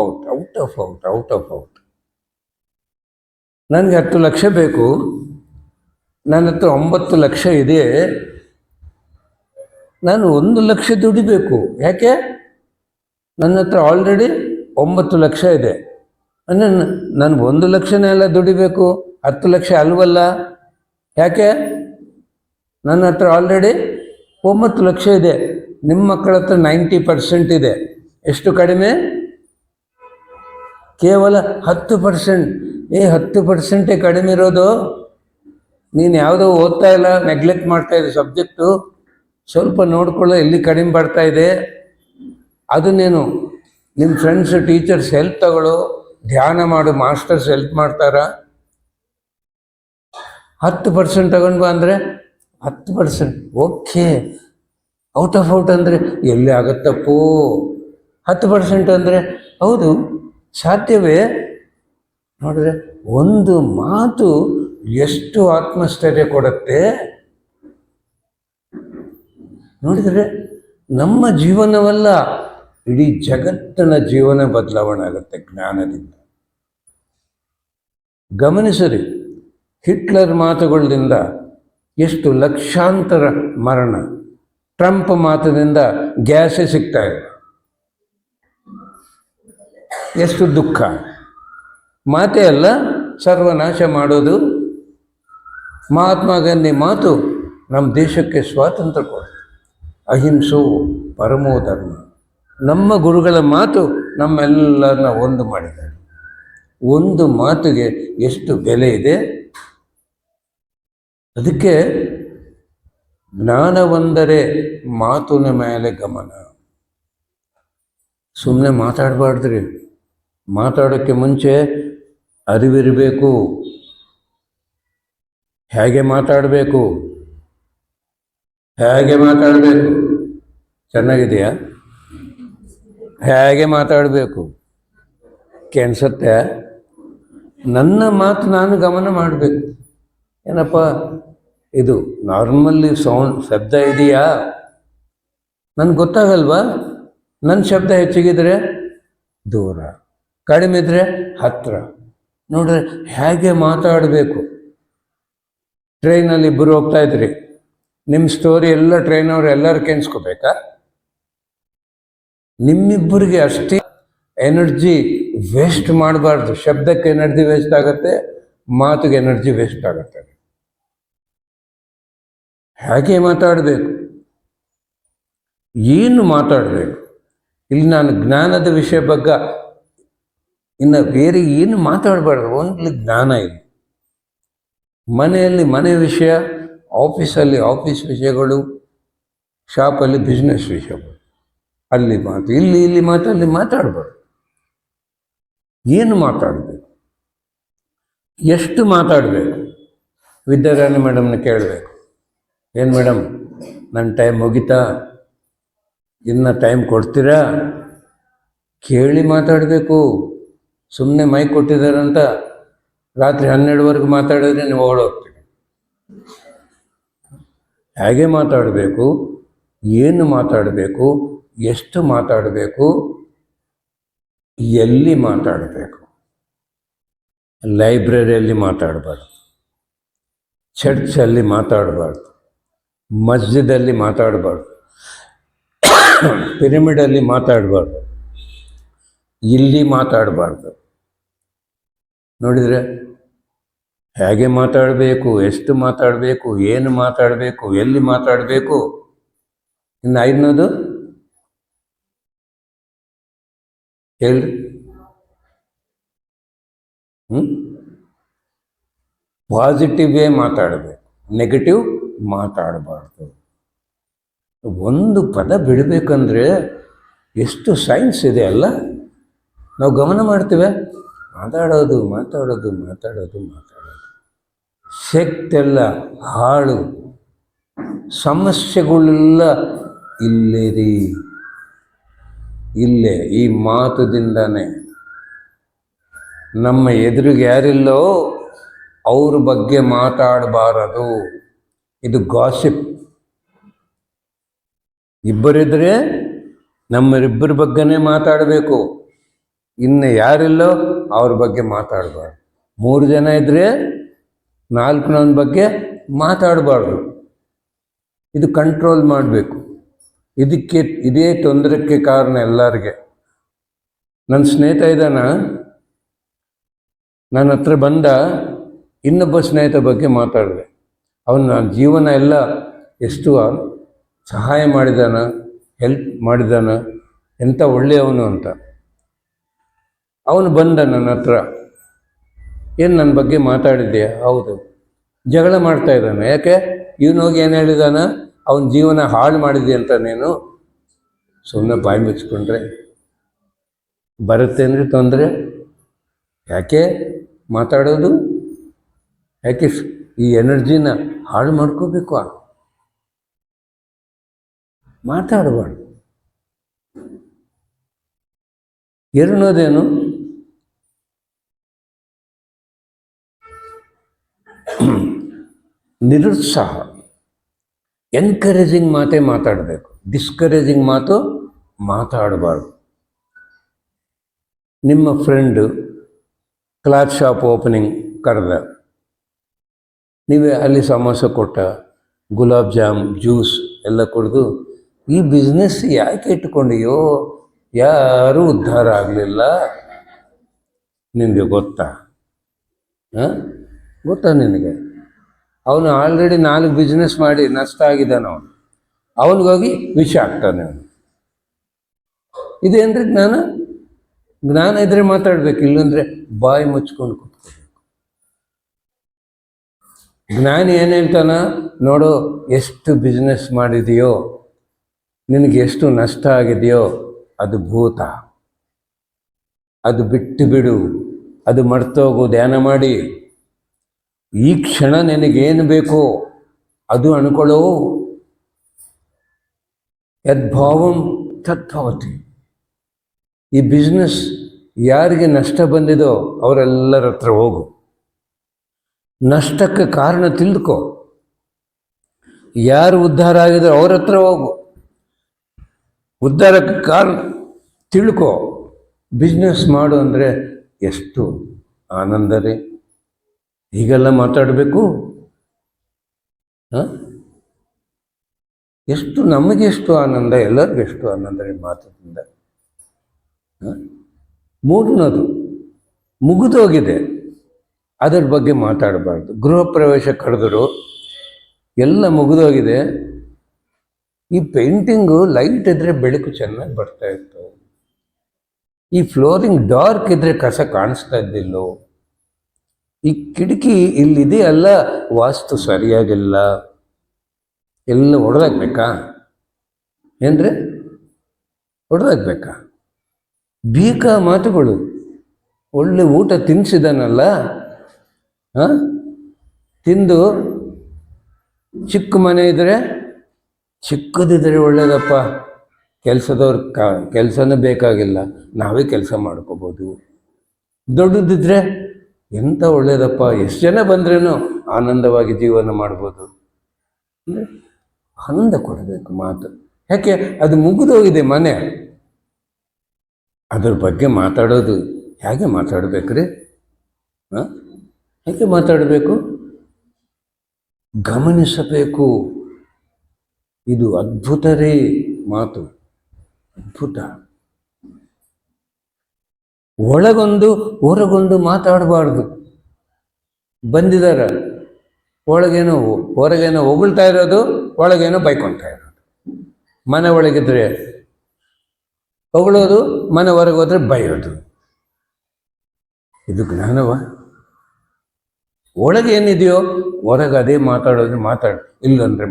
Out. ನನಗೆ 10 ಲಕ್ಷ ಬೇಕು, ನನ್ನ ಹತ್ರ 9 ಲಕ್ಷ ಇದೆ, ನಾನು 1 ಲಕ್ಷ ದುಡಿಬೇಕು. ಯಾಕೆ? ನನ್ನ ಹತ್ರ ಆಲ್ರೆಡಿ 9 ಲಕ್ಷ ಇದೆ. ಅಂದರೆ ನನಗೆ 1 ಲಕ್ಷನೇ ಎಲ್ಲ ದುಡಿಬೇಕು, 10 ಲಕ್ಷ ಅಲ್ವಲ್ಲ. ಯಾಕೆ? ನನ್ನ ಹತ್ರ ಆಲ್ರೆಡಿ 9 ಲಕ್ಷ ಇದೆ. ನಿಮ್ಮ ಮಕ್ಕಳ ಹತ್ರ 90% ಇದೆ. ಎಷ್ಟು ಕಡಿಮೆ? ಕೇವಲ 10%. 10% ಕಡಿಮೆ ಇರೋದು. ನೀನು ಯಾವುದೋ ಓದ್ತಾ ಇಲ್ಲ, ನೆಗ್ಲೆಕ್ಟ್ ಮಾಡ್ತಾ ಇದೆ ಸಬ್ಜೆಕ್ಟು. ಸ್ವಲ್ಪ ನೋಡ್ಕೊಳ್ಳೋ ಎಲ್ಲಿ ಕಡಿಮೆ ಬರ್ತಾ ಇದೆ. ಅದು ನೀನು ನಿಮ್ಮ ಫ್ರೆಂಡ್ಸ್ ಟೀಚರ್ಸ್ ಹೆಲ್ಪ್ ತಗೊಳ್ಳೋ, ಧ್ಯಾನ ಮಾಡು, ಮಾಸ್ಟರ್ಸ್ ಹೆಲ್ಪ್ ಮಾಡ್ತಾರ. 10% ತಗೊಂಡು ಬಾ ಅಂದರೆ 10%. ಓಕೆ, ಔಟ್ ಅಂದರೆ ಎಲ್ಲಿ ಆಗತ್ತಪ್ಪೋ. 10% ಅಂದರೆ ಹೌದು, ಸಾಧ್ಯವೇ? ನೋಡಿದ್ರೆ ಒಂದು ಮಾತು ಎಷ್ಟು ಆತ್ಮಸ್ಥೈರ್ಯ ಕೊಡುತ್ತೆ. ನೋಡಿದರೆ ನಮ್ಮ ಜೀವನವಲ್ಲ, ಇಡೀ ಜಗತ್ತಿನ ಜೀವನ ಬದಲಾವಣೆ ಆಗುತ್ತೆ ಜ್ಞಾನದಿಂದ. ಗಮನಿಸಿರಿ, ಹಿಟ್ಲರ್ ಮಾತುಗಳಿಂದ ಎಷ್ಟು ಲಕ್ಷಾಂತರ ಮರಣ, ಟ್ರಂಪ್ ಮಾತದಿಂದ ಗ್ಯಾಸೇ ಸಿಗ್ತಾ ಇಲ್ಲ, ಎಷ್ಟು ದುಃಖ. ಮಾತೇ ಅಲ್ಲ ಸರ್ವನಾಶ ಮಾಡೋದು. ಮಹಾತ್ಮ ಗಾಂಧಿ ಮಾತು ನಮ್ಮ ದೇಶಕ್ಕೆ ಸ್ವಾತಂತ್ರ್ಯ ಕೊಡ್ತು. ಅಹಿಂಸೋ ಪರಮೋ ಧರ್ಮ. ನಮ್ಮ ಗುರುಗಳ ಮಾತು ನಮ್ಮೆಲ್ಲರನ್ನ ಒಂದು ಮಾಡಿದ್ದಾರೆ. ಒಂದು ಮಾತಿಗೆ ಎಷ್ಟು ಬೆಲೆ ಇದೆ. ಅದಕ್ಕೆ ಜ್ಞಾನವಂದರೆ ಮಾತಿನ ಮೇಲೆ ಗಮನ. ಸುಮ್ಮನೆ ಮಾತಾಡಬಾರ್ದ್ರಿ. ಮಾತಾಡೋಕ್ಕೆ ಮುಂಚೆ ಅರಿವಿರಬೇಕು. ಹೇಗೆ ಮಾತಾಡಬೇಕು, ಚೆನ್ನಾಗಿದೆಯಾ? ಹೇಗೆ ಮಾತಾಡಬೇಕು ಕೆನ್ಸತ್ತೆ. ನನ್ನ ಮಾತು ನಾನು ಗಮನ ಮಾಡಬೇಕು. ಏನಪ್ಪ ಇದು ನಾರ್ಮಲ್ಲಿ ಶಬ್ದ ಇದೆಯಾ? ನನಗೆ ಗೊತ್ತಾಗಲ್ವಾ? ನನ್ನ ಶಬ್ದ ಹೆಚ್ಚಿಗಿದ್ರೆ ದೂರ, ಕಡಿಮೆ ಇದ್ರೆ ಹತ್ತಿರ. ನೋಡ್ರೆ ಹೇಗೆ ಮಾತಾಡಬೇಕು. ಟ್ರೈನಲ್ಲಿ ಇಬ್ಬರು ಹೋಗ್ತಾ ಇದ್ರಿ, ನಿಮ್ಮ ಸ್ಟೋರಿ ಎಲ್ಲ ಟ್ರೈನವ್ರು ಎಲ್ಲರೂ ಕೇಳಿಸ್ಕೋಬೇಕಾ? ನಿಮ್ಮಿಬ್ಬರಿಗೆ ಅಷ್ಟೇ ಎನರ್ಜಿ ವೇಸ್ಟ್ ಮಾಡಬಾರ್ದು. ಶಬ್ದಕ್ಕೆ ಎನರ್ಜಿ ವೇಸ್ಟ್ ಆಗುತ್ತೆ, ಮಾತಿಗೆ ಎನರ್ಜಿ ವೇಸ್ಟ್ ಆಗುತ್ತೆ. ಹೇಗೆ ಮಾತಾಡಬೇಕು, ಏನು ಮಾತಾಡಬೇಕು. ಇಲ್ಲಿ ನಾನು ಜ್ಞಾನದ ವಿಷಯ ಬಗ್ಗೆ ಇನ್ನು ಬೇರೆ ಏನು ಮಾತಾಡಬಾರ್ದು. ಓನ್ಲಿ ಜ್ಞಾನ ಇದೆ. ಮನೆಯಲ್ಲಿ ಮನೆ ವಿಷಯ, ಆಫೀಸಲ್ಲಿ ಆಫೀಸ್ ವಿಷಯಗಳು, ಶಾಪಲ್ಲಿ ಬಿಸ್ನೆಸ್ ವಿಷಯಗಳು, ಅಲ್ಲಿ ಮಾತು, ಇಲ್ಲಿ ಮಾತು, ಅಲ್ಲಿ ಮಾತಾಡಬಾರ್ದು. ಏನು ಮಾತಾಡಬೇಕು, ಎಷ್ಟು ಮಾತಾಡಬೇಕು. ವಿದ್ಯಾರಾಣಿ ಮೇಡಮ್ನ ಕೇಳಬೇಕು, ಏನು ಮೇಡಮ್ ನನ್ನ ಟೈಮ್ ಮುಗಿತಾ, ಇನ್ನು ಟೈಮ್ ಕೊಡ್ತೀರಾ? ಕೇಳಿ ಮಾತಾಡಬೇಕು. ಸುಮ್ಮನೆ ಮೈಕ್ ಕೊಟ್ಟಿದ್ದಾರಂತ ರಾತ್ರಿ 12ವರೆಗೂ ಮಾತಾಡಿದ್ರೆ ನೀವು ಓಡೋಗ್ತೀವಿ. ಹೇಗೆ ಮಾತಾಡಬೇಕು, ಏನು ಮಾತಾಡಬೇಕು, ಎಷ್ಟು ಮಾತಾಡಬೇಕು, ಎಲ್ಲಿ ಮಾತಾಡಬೇಕು. ಲೈಬ್ರರಿಯಲ್ಲಿ ಮಾತಾಡಬಾರ್ದು, ಚರ್ಚಲ್ಲಿ ಮಾತಾಡಬಾರ್ದು, ಮಸ್ಜಿದಲ್ಲಿ ಮಾತಾಡಬಾರ್ದು, ಪಿರಮಿಡಲ್ಲಿ ಮಾತಾಡಬಾರ್ದು, ಇಲ್ಲಿ ಮಾತಾಡಬಾರ್ದು. ನೋಡಿದರೆ ಹೇಗೆ ಮಾತಾಡಬೇಕು, ಎಷ್ಟು ಮಾತಾಡಬೇಕು, ಏನು ಮಾತಾಡಬೇಕು, ಎಲ್ಲಿ ಮಾತಾಡಬೇಕು. ಇನ್ನು 5ನೇದು ಹೇಳಿ. ಪಾಸಿಟಿವೇ ಮಾತಾಡಬೇಕು, ನೆಗೆಟಿವ್ ಮಾತಾಡಬಾರ್ದು. ಒಂದು ಪದ ಬಿಡಬೇಕಂದ್ರೆ ಎಷ್ಟು ಸೈನ್ಸ್ ಇದೆ ಅಲ್ಲ. ನಾವು ಗಮನ ಮಾಡ್ತೇವೆ, ಮಾತಾಡೋದು ಶಕ್ತಿಯೆಲ್ಲ ಹಾಳು, ಸಮಸ್ಯೆಗಳೆಲ್ಲ ಇಲ್ಲೇ ಈ ಮಾತುದಿಂದನೇ. ನಮ್ಮ ಎದುರಿಗೆ ಯಾರಿಲ್ಲೋ ಅವ್ರ ಬಗ್ಗೆ ಮಾತಾಡಬಾರದು. ಇದು ಗಾಸಿಪ್. ಇಬ್ಬರಿದ್ರೆ ನಮ್ಮರಿಬ್ಬರ ಬಗ್ಗೆನೇ ಮಾತಾಡಬೇಕು. ಇನ್ನು ಯಾರಿಲ್ಲೋ ಅವ್ರ ಬಗ್ಗೆ ಮಾತಾಡಬಾರ್ದು. 3 ಜನ ಇದ್ದರೆ 4 ಬಗ್ಗೆ ಮಾತಾಡಬಾರ್ದು. ಇದು ಕಂಟ್ರೋಲ್ ಮಾಡಬೇಕು. ಇದೇ ತೊಂದರೆಗೆ ಕಾರಣ ಎಲ್ಲರಿಗೆ. ನನ್ನ ಸ್ನೇಹಿತ ಇದ್ದಾನ, ನನ್ನ ಹತ್ರ ಬಂದ, ಇನ್ನೊಬ್ಬ ಸ್ನೇಹಿತ ಬಗ್ಗೆ ಮಾತಾಡಿದೆ. ಅವನು ನನ್ನ ಜೀವನ ಎಲ್ಲ ಎಷ್ಟು ಸಹಾಯ ಮಾಡಿದಾನ, ಹೆಲ್ಪ್ ಮಾಡಿದಾನ, ಎಂಥ ಒಳ್ಳೆಯವನು ಅಂತ. ಅವನು ಬಂದ ನನ್ನ ಹತ್ರ, ಏನು ನನ್ನ ಬಗ್ಗೆ ಮಾತಾಡಿದ್ಯಾ? ಹೌದು. ಜಗಳ ಮಾಡ್ತಾ ಇದ್ದಾನೆ. ಯಾಕೆ? ಇವನೋಗಿ ಏನು ಹೇಳಿದಾನ, ಅವನ ಜೀವನ ಹಾಳು ಮಾಡಿದ್ದೆ ಅಂತ. ನೀನು ಸುಮ್ಮನೆ ಬಾಯಿ ಮುಚ್ಕೊಂಡ್ರೆ ಬರುತ್ತೆ ಅಂದರೆ ತೊಂದರೆ. ಯಾಕೆ ಮಾತಾಡೋದು? ಯಾಕೆ ಈ ಎನರ್ಜಿನ ಹಾಳು ಮಾಡ್ಕೋಬೇಕು? ಮಾತಾಡಬಾರ್ದು. ಎರಡನೇದೇನು, ನಿರುತ್ಸಾಹ. ಎನ್ಕರೇಜಿಂಗ್ ಮಾತೇ ಮಾತಾಡಬೇಕು, ಡಿಸ್ಕರೇಜಿಂಗ್ ಮಾತು ಮಾತಾಡಬಾರ್ದು. ನಿಮ್ಮ ಫ್ರೆಂಡು ಕ್ಲಾತ್ ಶಾಪ್ ಓಪನಿಂಗ್ ಕರೆದ, ನೀವೇ ಅಲ್ಲಿ ಸಮೋಸ ಕೊಟ್ಟ, ಗುಲಾಬ್ ಜಾಮ್, ಜ್ಯೂಸ್ ಎಲ್ಲ ಕುಡಿದು, ಈ ಬಿಸ್ನೆಸ್ ಯಾಕೆ ಇಟ್ಕೊಂಡಿಯೋ, ಯಾರೂ ಉದ್ಧಾರ ಆಗಲಿಲ್ಲ, ನಿನಗೆ ಗೊತ್ತಾ? ಗೊತ್ತಾ ನಿನಗೆ? ಅವನು ಆಲ್ರೆಡಿ 4 ಬಿಸ್ನೆಸ್ ಮಾಡಿ ನಷ್ಟ ಆಗಿದ್ದಾನೆ. ಅವನಿಗೋಗಿ ವಿಷ ಆಗ್ತಾನೆ ಅವನು. ಇದೇನ್ರಿ ಜ್ಞಾನ? ಜ್ಞಾನ ಇದ್ರೆ ಮಾತಾಡ್ಬೇಕು, ಇಲ್ಲಂದ್ರೆ ಬಾಯಿ ಮುಚ್ಕೊಂಡು ಕೂತ್ಕೋಬೇಕು. ಜ್ಞಾನಿ ಏನು ಹೇಳ್ತಾನ, ನೋಡು, ಎಷ್ಟು ಬಿಸ್ನೆಸ್ ಮಾಡಿದೆಯೋ, ನಿನಗೆ ಎಷ್ಟು ನಷ್ಟ ಆಗಿದೆಯೋ, ಅದು ಭೂತ, ಅದು ಬಿಟ್ಟು ಬಿಡು, ಅದು ಮರ್ತೋಗು. ಧ್ಯಾನ ಮಾಡಿ ಈ ಕ್ಷಣ ನಿನಗೇನು ಬೇಕೋ ಅದು ಅನ್ಕೊಳ್ಳೋ. ಯದ್ಭಾವಂ ತದ್ಭವತಿ. ಈ ಬಿಸ್ನೆಸ್ ಯಾರಿಗೆ ನಷ್ಟ ಬಂದಿದೋ ಅವರೆಲ್ಲರ ಹತ್ರ ಹೋಗು, ನಷ್ಟಕ್ಕೆ ಕಾರಣ ತಿಳ್ಕೊ. ಯಾರು ಉದ್ಧಾರ ಆಗಿದೋ ಅವ್ರ ಹತ್ರ ಹೋಗು, ಉದ್ಧಾರಕ್ಕೆ ಕಾರಣ ತಿಳ್ಕೊ. ಬಿಸ್ನೆಸ್ ಮಾಡು ಅಂದರೆ ಎಷ್ಟು ಆನಂದ ರೀ! ಹೀಗೆಲ್ಲ ಮಾತಾಡಬೇಕು. ಎಷ್ಟು ನಮಗೆ ಎಷ್ಟು ಆನಂದ, ಎಲ್ಲರಿಗೂ ಎಷ್ಟು ಆನಂದ ರೀ ಮಾತಿನಿಂದ. ಮೂರನೇದು, ಮುಗಿದೋಗಿದೆ, ಅದರ ಬಗ್ಗೆ ಮಾತಾಡಬಾರ್ದು. ಗೃಹ ಪ್ರವೇಶ ಕರೆದರು, ಎಲ್ಲ ಮುಗಿದೋಗಿದೆ. ಈ ಪೇಂಟಿಂಗು ಲೈಟ್ ಇದ್ದರೆ ಬೆಳಕು ಚೆನ್ನಾಗಿ ಬರ್ತಾ ಇತ್ತು, ಈ ಫ್ಲೋರಿಂಗ್ ಡಾರ್ಕ್ ಇದ್ದರೆ ಕಸ ಕಾಣಿಸ್ತಾ ಇದ್ದಿಲ್ಲೋ, ಈ ಕಿಟಕಿ ಇಲ್ಲಿದೆಯಲ್ಲ ವಾಸ್ತು ಸರಿಯಾಗಿಲ್ಲ, ಎಲ್ಲ ಹೊಡೆದಾಕ್ಬೇಕಾ? ಏನ್ರಿ ಹೊಡೆದಾಕ್ಬೇಕಾ? ಬೀಕ ಮಾತುಗಳು. ಒಳ್ಳೆ ಊಟ ತಿನ್ನಿಸಿದಾನಲ್ಲ, ತಿಂದು ಚಿಕ್ಕ ಮನೆ ಇದ್ದರೆ, ಚಿಕ್ಕದಿದ್ದರೆ ಒಳ್ಳೇದಪ್ಪ, ಕೆಲಸದವ್ರ ಕೆಲಸನೇ ಬೇಕಾಗಿಲ್ಲ, ನಾವೇ ಕೆಲಸ ಮಾಡ್ಕೋಬೋದು. ದೊಡ್ಡದಿದ್ದರೆ ಎಂಥ ಒಳ್ಳೇದಪ್ಪ, ಎಷ್ಟು ಜನ ಬಂದ್ರೇನು ಆನಂದವಾಗಿ ಜೀವನ ಮಾಡ್ಬೋದು. ಅಂದರೆ ಆನಂದ ಕೊಡಬೇಕು ಮಾತು. ಯಾಕೆ? ಅದು ಮುಗಿದೋಗಿದೆ ಮನೆ, ಅದ್ರ ಬಗ್ಗೆ ಮಾತಾಡೋದು. ಹೇಗೆ ಮಾತಾಡಬೇಕ್ರಿ? ಹೇಗೆ ಮಾತಾಡಬೇಕು? ಗಮನಿಸಬೇಕು. ಇದು ಅದ್ಭುತ ರೀ ಮಾತು, ಅದ್ಭುತ. ಒಳಗೊಂದು ಹೊರಗೊಂದು ಮಾತಾಡಬಾರ್ದು. ಬಂದಿದ್ದಾರೆ, ಒಳಗೇನೋ ಹೊರಗೇನೋ ಹೊಗಳ್ತಾ ಇರೋದು, ಒಳಗೇನೋ ಬೈಕೊಳ್ತಾ ಇರೋದು. ಮನೆ ಒಳಗಿದ್ರೆ ಹೊಗಳೋದು, ಮನೆ ಹೊರಗೆ ಹೋದ್ರೆ ಬೈಯೋದು. ಇದು ಜ್ಞಾನವ? ಒಳಗೆ ಏನಿದೆಯೋ ಹೊರಗೆ ಅದೇ ಮಾತಾಡೋದು. ಇಲ್ಲಂದರೆ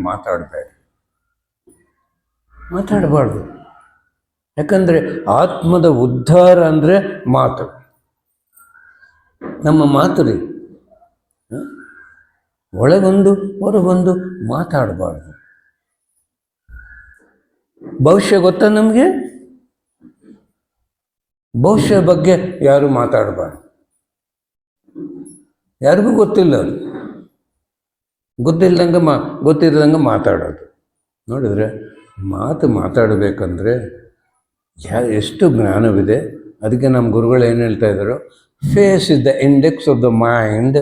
ಮಾತಾಡಬಾರ್ದು. ಯಾಕಂದರೆ ಆತ್ಮದ ಉದ್ಧಾರ ಅಂದರೆ ಮಾತು. ನಮ್ಮ ಮಾತು ರೀ. ಒಳಗೊಂದು ಹೊರಗೊಂದು ಮಾತಾಡಬಾರ್ದು. ಭವಿಷ್ಯ ಗೊತ್ತಾ ನಮಗೆ? ಭವಿಷ್ಯ ಬಗ್ಗೆ ಯಾರು ಮಾತಾಡಬಾರ್ದು. ಯಾರಿಗೂ ಗೊತ್ತಿಲ್ಲ, ಗೊತ್ತಿಲ್ಲದಂಗೆ ಮಾತಾಡೋದು. ನೋಡಿದ್ರೆ ಮಾತಾಡಬೇಕಂದ್ರೆ ಎಷ್ಟು ಜ್ಞಾನವಿದೆ, ಅದಕ್ಕೆ ನಮ್ಮ ಗುರುಗಳು ಏನು ಹೇಳ್ತಾ ಇದ್ರು, face is the index of the mind,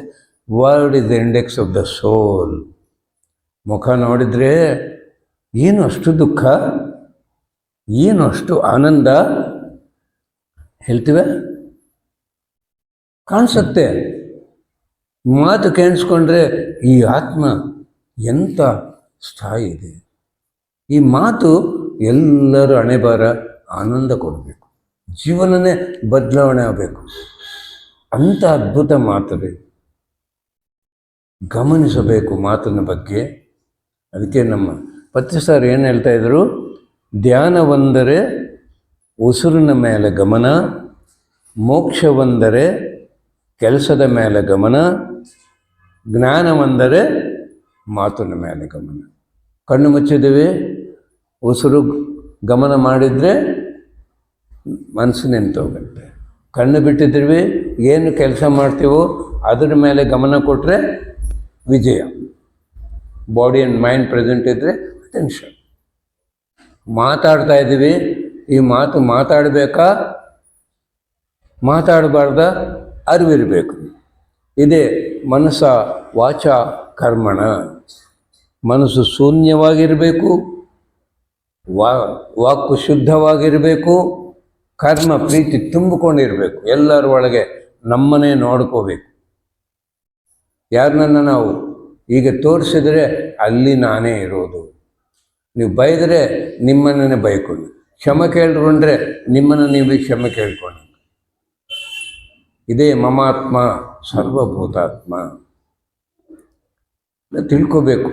word is the index of the soul. ಮುಖ ನೋಡಿದರೆ ಏನು ಅಷ್ಟು ದುಃಖ, ಏನು ಅಷ್ಟು ಆನಂದ ಹೇಳ್ತೀವಿ, ಕಾಣಿಸುತ್ತೆ. ಮಾತು ಕೇಳಿಸ್ಕೊಂಡ್ರೆ ಈ ಆತ್ಮ ಎಂಥ ಸ್ಥಾಯಿ ಇದೆ. ಈ ಮಾತು ಎಲ್ಲರೂ ಹಣೆಬಾರ ಆನಂದ ಕೊಡಬೇಕು, ಜೀವನನೇ ಬದಲಾವಣೆ ಆಗಬೇಕು. ಅಂಥ ಅದ್ಭುತ ಮಾತುಗಳು ಗಮನಿಸಬೇಕು ಮಾತಿನ ಬಗ್ಗೆ. ಅದಕ್ಕೆ ನಮ್ಮ ಪತ್ರಿ ಸರ್ ಏನು ಹೇಳ್ತಾ ಇದ್ರು, ಧ್ಯಾನವೆಂದರೆ ಉಸಿರಿನ ಮೇಲೆ ಗಮನ, ಮೋಕ್ಷವೆಂದರೆ ಕೆಲಸದ ಮೇಲೆ ಗಮನ, ಜ್ಞಾನವೆಂದರೆ ಮಾತಿನ ಮೇಲೆ ಗಮನ. ಕಣ್ಣು ಮುಚ್ಚಿದ್ದೀವಿ, ಉಸಿರು ಗಮನ ಮಾಡಿದರೆ ಮನಸ್ಸು ನಿಂತೋಗುತ್ತೆ. ಕಣ್ಣು ಬಿಟ್ಟಿದ್ದೀವಿ, ಏನು ಕೆಲಸ ಮಾಡ್ತೀವೋ ಅದರ ಮೇಲೆ ಗಮನ ಕೊಟ್ಟರೆ ವಿಜಯ. ಬಾಡಿ ಆ್ಯಂಡ್ ಮೈಂಡ್ ಪ್ರೆಸೆಂಟ್ ಇದ್ದರೆ ಟೆನ್ಷನ್. ಮಾತಾಡ್ತಾ ಇದ್ದೀವಿ, ಈ ಮಾತು ಮಾತಾಡಬೇಕಾ ಮಾತಾಡಬಾರ್ದ ಅರಿವಿರಬೇಕು. ಇದೇ ಮನಸ್ಸ ವಾಚ ಕರ್ಮಣ. ಮನಸ್ಸು ಶೂನ್ಯವಾಗಿರಬೇಕು, ವಾಕ್ಕು ಶುದ್ಧವಾಗಿರಬೇಕು, ಕರ್ಮ ಪ್ರೀತಿ ತುಂಬಿಕೊಂಡಿರಬೇಕು. ಎಲ್ಲರ ಒಳಗೆ ನಮ್ಮನ್ನೇ ನೋಡ್ಕೋಬೇಕು. ಯಾರನ್ನ ನಾವು ಈಗ ತೋರಿಸಿದರೆ ಅಲ್ಲಿ ನಾನೇ ಇರೋದು. ನೀವು ಬೈದರೆ ನಿಮ್ಮನ್ನೇ ಬೈಕೊಂಡು, ಕ್ಷಮೆ ಕೇಳ್ಕೊಂಡ್ರೆ ನಿಮ್ಮನ್ನು ನೀವು ಕ್ಷಮೆ ಕೇಳ್ಕೊಂಡು. ಇದೇ ಮಮಾತ್ಮ ಸರ್ವಭೂತಾತ್ಮ ತಿಳ್ಕೋಬೇಕು.